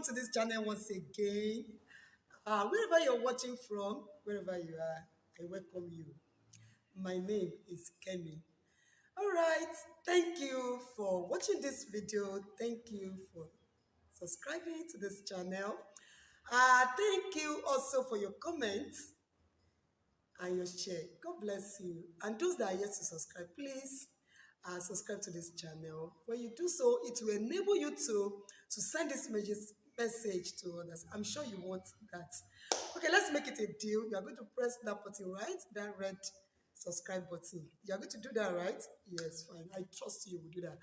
welcome to this channel once again. Wherever you're watching from, wherever you are, I welcome you. My name is Kemi. All right, thank you for watching this video. Thank you for subscribing to this channel. Thank you also for your comments and your share. God bless you. And those that are yet to subscribe, please subscribe to this channel. When you do so, it will enable you to send this message to others. I'm sure you want that. Okay, let's make it a deal. You are going to press that button, right? That red subscribe button. You are going to do that, right? Yes, fine. I trust you will do that.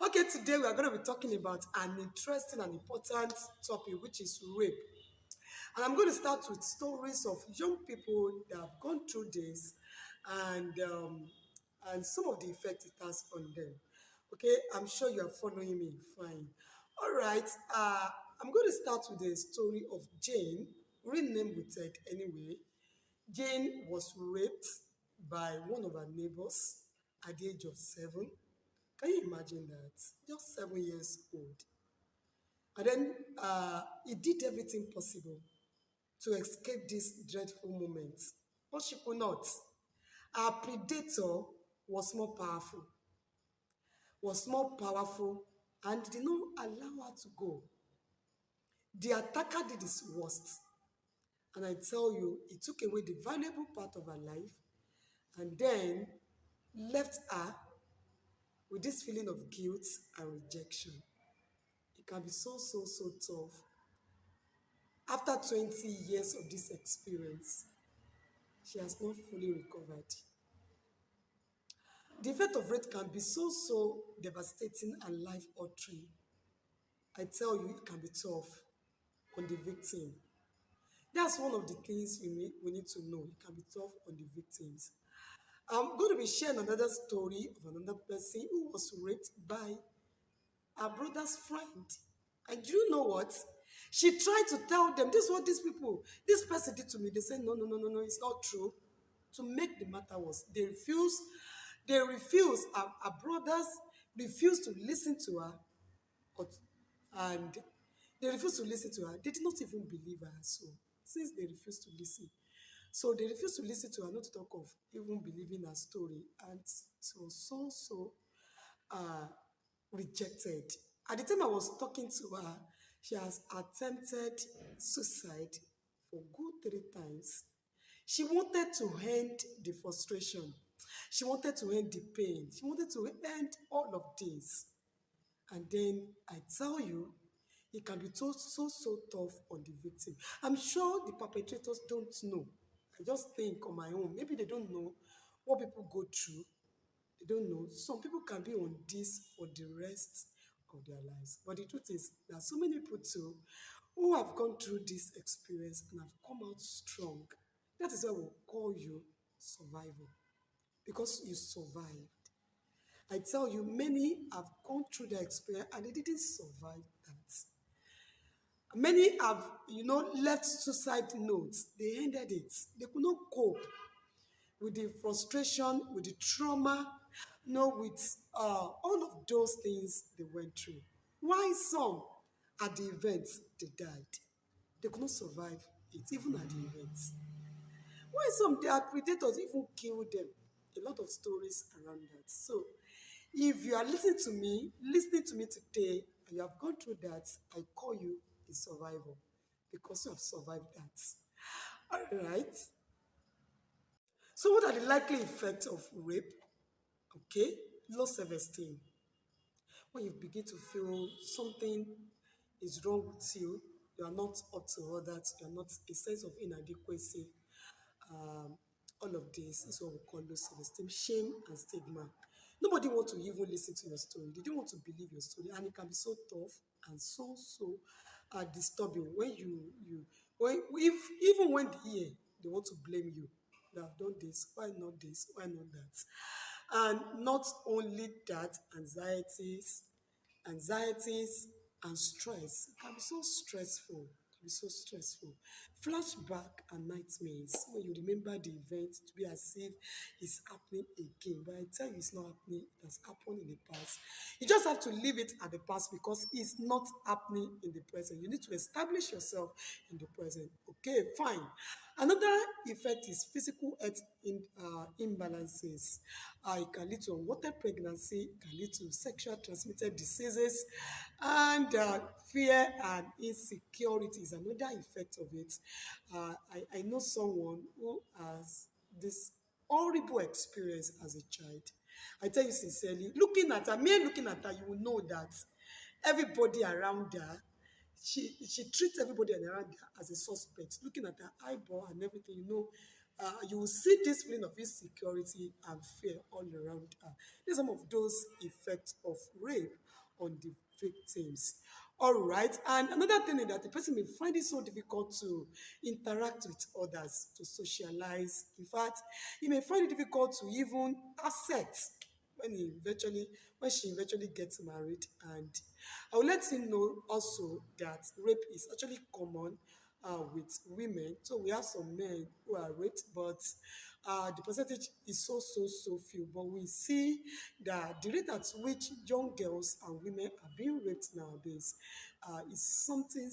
Okay, today we are going to be talking about an interesting and important topic, which is rape. And I'm going to start with stories of young people that have gone through this and um, and some of the effects it has on them. Okay, I'm sure you are following me. Fine. All right. I'm going to start with the story of Jane. Real name we take anyway. Jane was raped by one of her neighbors at the age of 7. Can you imagine that? Just 7 years old. And then he did everything possible to escape this dreadful moment. But she could not. Her predator was more powerful, and did not allow her to go. The attacker did his worst. And I tell you, he took away the valuable part of her life and then left her with this feeling of guilt and rejection. It can be so tough. After 20 years of this experience, she has not fully recovered. The effect of rape can be so devastating and life-altering. I tell you, it can be tough on the victim. That's one of the things we need to know. It can be tough on the victims. I'm going to be sharing another story of another person who was raped by her brother's friend. And do you know what? She tried to tell them, this is what this person did to me. They said, no, it's not true. To make the matter worse, they refused. Her brothers refused to listen to her, and they refused to listen to her. They did not even believe her. So, since they refused to listen, they refused to listen to her, not to talk of even believing her story, and so uh, rejected. At the time I was talking to her, she has attempted suicide for good 3 times. She wanted to end the frustration. She wanted to end the pain. She wanted to end all of this. And then I tell you, it can be so tough on the victim. I'm sure the perpetrators don't know. I just think on my own. Maybe they don't know what people go through. They don't know. Some people can be on this for the rest of their lives. But the truth is, there are so many people too who have gone through this experience and have come out strong. That is why we call you survivor, because you survived. I tell you, many have gone through the experience and they didn't survive that. Many have, left suicide notes. They ended it. They could not cope with the frustration, with the trauma, with all of those things they went through. Why some at the events they died? They could not survive it, even at the events. Why some their predators even killed them? A lot of stories around that. So, if you are listening to me today, and you have gone through that, I call you a survivor because you have survived that. All right. So, what are the likely effects of rape? Okay, low self-esteem. When you begin to feel something is wrong with you, you are not up to others, you are not a sense of inadequacy. Um, all of this is what we call low self-esteem, shame and stigma. Nobody wants to even listen to your story. They don't want to believe your story, and it can be so tough and so disturbing when even when they hear, they want to blame you. You have done this. Why not this? Why not that? And not only that, anxieties and stress. It can be so stressful. be so stressful. Flashback and nightmares. When you remember the event, to be as if it's happening again. But I tell you, it's not happening. It has happened in the past. You just have to leave it at the past because it's not happening in the present. You need to establish yourself in the present. Okay, fine. Another effect is physical health imbalances. It can lead to unwanted pregnancy, it can lead to sexual transmitted diseases, and fear and insecurity is another effect of it. I know someone who has this horrible experience as a child. I tell you sincerely, looking at her, me looking at her, you will know that everybody around her, she treats everybody around her as a suspect. Looking at her eyeball and everything, you will see this feeling of insecurity and fear all around her. These are some of those effects of rape on the victims. All right, and another thing is that the person may find it so difficult to interact with others, to socialize. In fact, he may find it difficult to even accept when she eventually gets married. And I will let him know also that rape is actually common with women. So we have some men who are raped, but the percentage is so few. But we see that the rate at which young girls and women are being raped nowadays is something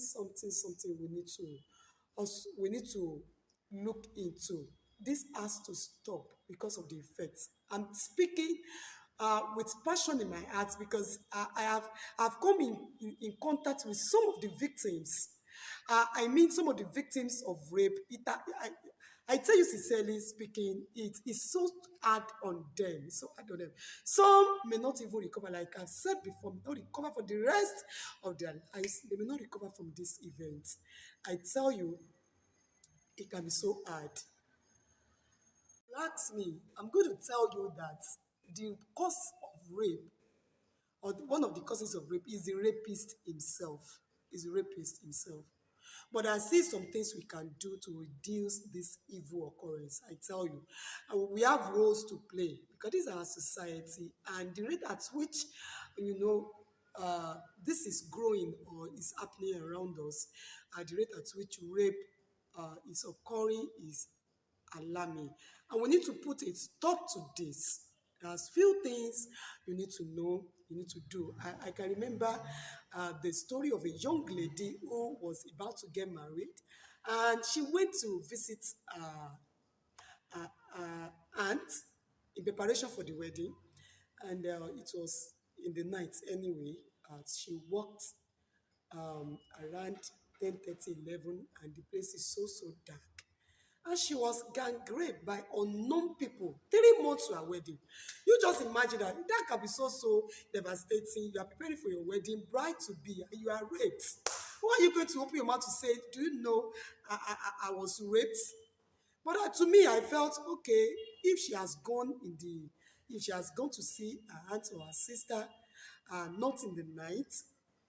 we need to look into. This has to stop because of the effects. I'm speaking with passion in my heart because I've come in contact with some of the victims. I mean, some of the victims of rape. I tell you sincerely speaking, it is so hard on them. It's so hard on them. Some may not even recover, like I've said before, may not recover for the rest of their lives. They may not recover from this event. I tell you, it can be so hard. Ask me, I'm going to tell you that the cause of rape, or one of the causes of rape, is the rapist himself. Is the rapist himself. But I see some things we can do to reduce this evil occurrence. I tell you, we have roles to play because this is our society, and the rate at which you know this is growing or is happening around us, the rate at which rape is occurring is alarming. And we need to put a stop to this. There's few things you need to know, you need to do. I can remember the story of a young lady who was about to get married, and she went to visit aunt in preparation for the wedding, and it was in the night anyway. She walked around 10:30, 11, and the place is so dark. And she was gang raped by unknown people 3 months to her wedding. You just imagine that can be so devastating. You are preparing for your wedding, bride to be, and you are raped. Why are you going to open your mouth to say, do you know I was raped? But to me, I felt okay if she has gone if she has gone to see her aunt or her sister, not in the night,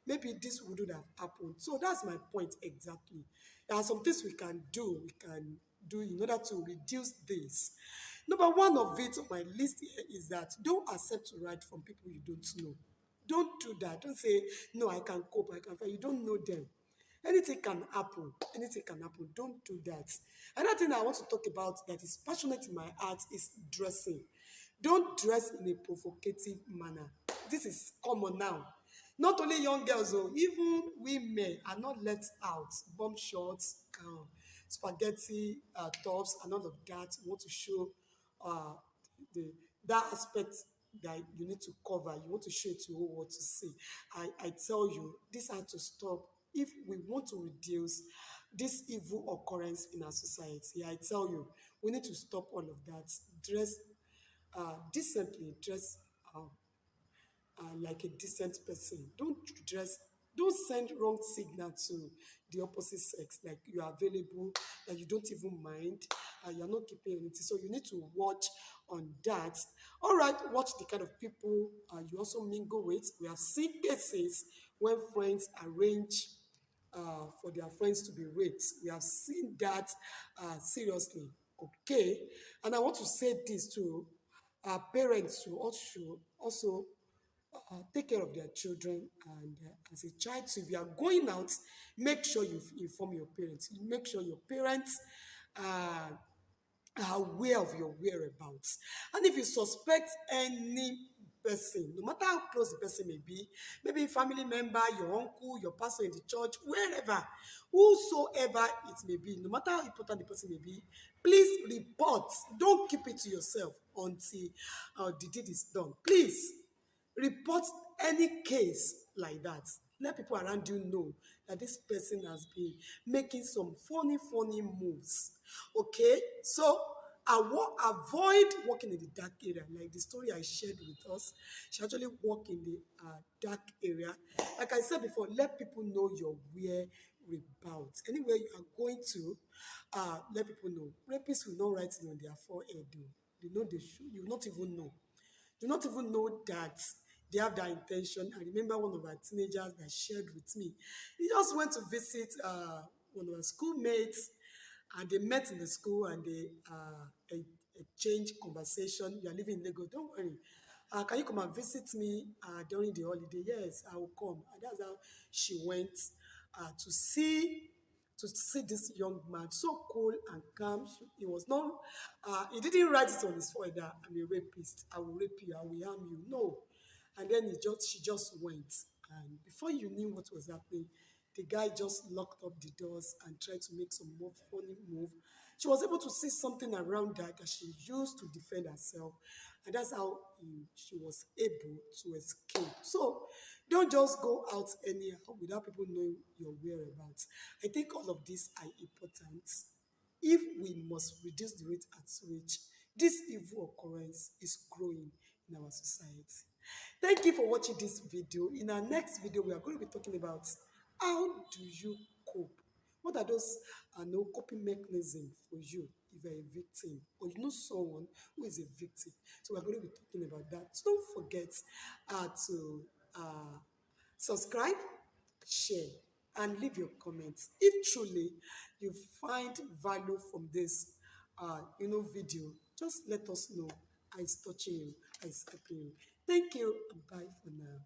maybe this wouldn't have happened. So that's my point exactly. There are some things we can do in order to reduce this. Number one of it on my list here is that don't accept right from people you don't know. Don't do that. Don't say, no, I can cope, I can fight. You don't know them. Anything can happen. Anything can happen. Don't do that. Another thing I want to talk about that is passionate in my heart is dressing. Don't dress in a provocative manner. This is common now. Not only young girls, even women are not let out. Bomb shorts, spaghetti tops, and all of that. You want to show uh, the that aspect that you need to cover. You want to show it to whole world to see. I tell you, this has to stop if we want to reduce this evil occurrence in our society. I tell you, we need to stop all of that. Dress decently, dress like a decent person. Don't dress, don't send wrong signal to the opposite sex, like you are available, that you don't even mind, you're not keeping anything. So you need to watch on that. All right, watch the kind of people you also mingle with. We have seen cases when friends arrange for their friends to be raped. We have seen that seriously. Okay, and I want to say this to our parents to also take care of their children. And as a child, so if you are going out, make sure you inform your parents. Make sure your parents uh, are aware of your whereabouts. And if you suspect any person, no matter how close the person may be, maybe family member, your uncle, your pastor in the church, wherever, whosoever it may be, no matter how important the person may be, please report. Don't keep it to yourself until the deed is done. Please report any case like that. Let people around you know that this person has been making some funny moves. Okay, so avoid walking in the dark area. Like the story I shared with us, she actually walked in the dark area. Like I said before, let people know your whereabouts. Anywhere you are going to, let people know. Rapists will not write it on their forehead, though. They know they should. You will not even know. Do not even know that they have that intention. I remember one of our teenagers that shared with me. He just went to visit one of our schoolmates, and they met in the school, and they exchanged conversation. You are living in Lagos, don't worry. Can you come and visit me during the holiday? Yes, I will come. And that's how she went uh, to see to see this young man, so cool and calm. He was not, he didn't write it on his forehead that I'm a rapist, I will rape you, I will harm you. No. And then she just went. And before you knew what was happening, the guy just locked up the doors and tried to make some more funny move. She was able to see something around her that she used to defend herself. And that's how she was able to escape. So don't just go out anyhow without people knowing your whereabouts. I think all of these are important. If we must reduce the rate at which this evil occurrence is growing in our society. Thank you for watching this video. In our next video, we are going to be talking about how do you cope? What are those no coping mechanisms for you if you're a victim or you know someone who is a victim? So we're going to be talking about that. So don't forget to subscribe, share, and leave your comments. If truly you find value from this video, just let us know. It's touching you, it's helping you. Thank you, and bye for now.